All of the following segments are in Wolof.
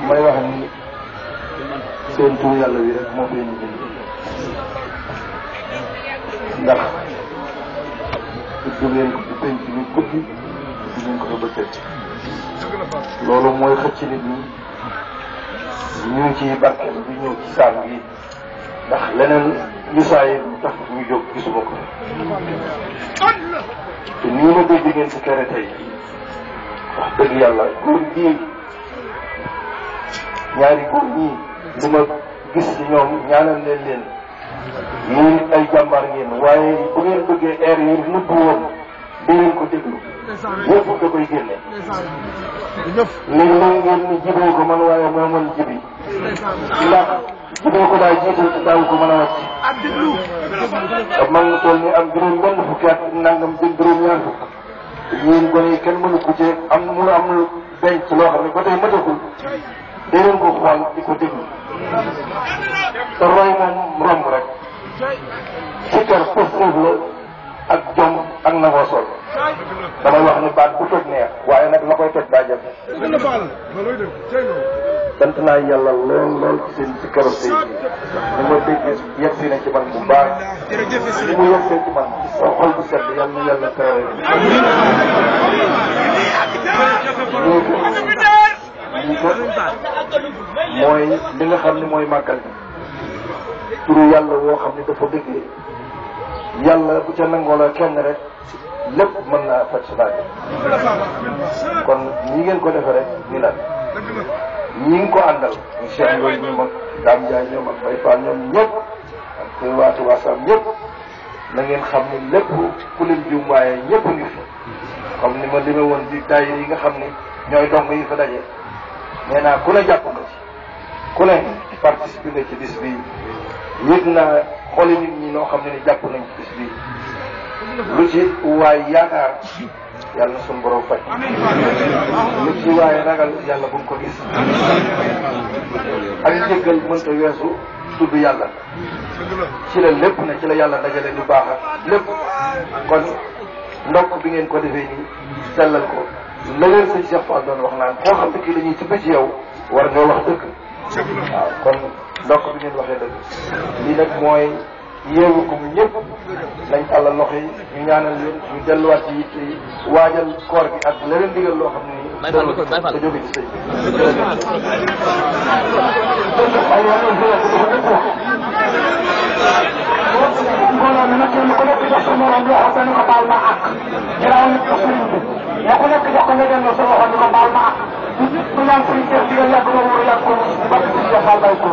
may wax ni seen tur yàlla wi rek moo koy indi ndax du ngeen ko ci penc mi guddi du ngeen ko fa bëccëg loolu mooy xëcc nit ñi ñu ngi ciy barkeel bi ñëw ci saam gi ndax leneen li saa yi tax ñu jóg gisuma ko te nii ma dégg ngeen ci kere tey wax dëgg yàlla góor gii ñaari góor ñii li ma gis ci ñoom ñaanal leen leen yéen ay jàmbaar ngeen waaye bu ngeen bëggee air yi nëbb woon di leen ko déglu yëpp da koy génne léegi nag ngeen ni jiboo ko man waaye moo mën jibi ndax jiboo ko daa jiital ci daaw ko mën a wàcc te man nga toll ni am juróom benn fukki at nangam jëm juróom ñaar fukk ñeen gone yi kenn mënu ko ci am mënu am denc loo xam ne ba tey matagul dee leen ko xool di ko déglu te roy moom romb rek si kër foofu la ak jom ak nangoo sol damay wax ni baat bu toj neex waaye nag la koy toj daa jafe sant naa yàlla lool ci seen si këru tey ni ma dégg yegg si na ci man bu baax li mu yegg ci man xol bu sedd yàlla na yàlla tere mooy li nga xam ne mooy màggal bi turu yàlla woo xam ne dafa dëggee yàlla bu ca nangoo la kenn rek lépp mën naa faj sa laaj kon ñi ngeen ko defee rek ni la ñi ngi ko àndal ñu Cheikh Ndoye ñoom ak Dame Ndiaye ñoom ak Baye Fall ñoom ñëpp ak waa Touba Sam ñëpp na ngeen xam ne lépp ku leen jiw waaye ñëpp ngi fi comme ni ma lime woon di tay yi nga xam ni ñooy dong yi fa daje nee naa ku ne jàpp nga ci ku ne participé nga ci bis bi yëg naa xooli nit ñi noo xam ne ni jàpp nañ ci bis bi lu ci waay yaakaar yàlla na suñu borom faj lu ci waaye ragal yàlla bu mu ko gis ak njëggal mënta weesu tudd yàlla ci la lépp na ci la yàlla dajale lu baax ak lépp kon ndokk bi ngeen ko defee nii sellal ko la leen sëñ Cheikh Fall doon wax naan koo xam ne kii dañuy tibb ci yow war nga wax dëgg waaw kon ndokk bi ngeen waxee dëgg lii nag mooy yeewu ko mu ñëpp nañ tàllal loxo yi ñu ñaanal leen ñu delluwaat ci yitte yi waajal koor gi ak leneen digal loo xam ne nii da jóge ci sëñ mbooloo mi nag kenn ku nekk jox sa morom loxo te ni ko baal ma àq jëraaw nit ko sëriñ bi mais ku nekk jox ko nga delloo sa loxo ni ko baal ma àq ku ñaan sëriñ Cheikh digal yàgg na wóor yàgg ko di barke sëriñ Cheikh Fall bay ko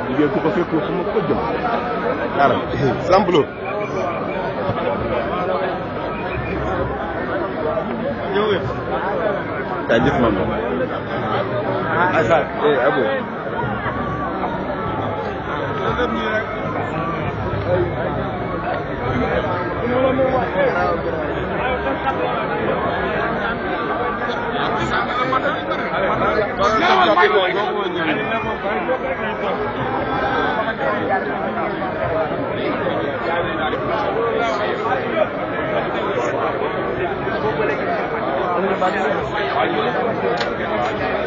liggéey ku ko fekk fu ma ko jëm dara samplo ñëw ta jëf man asa abo Thank you.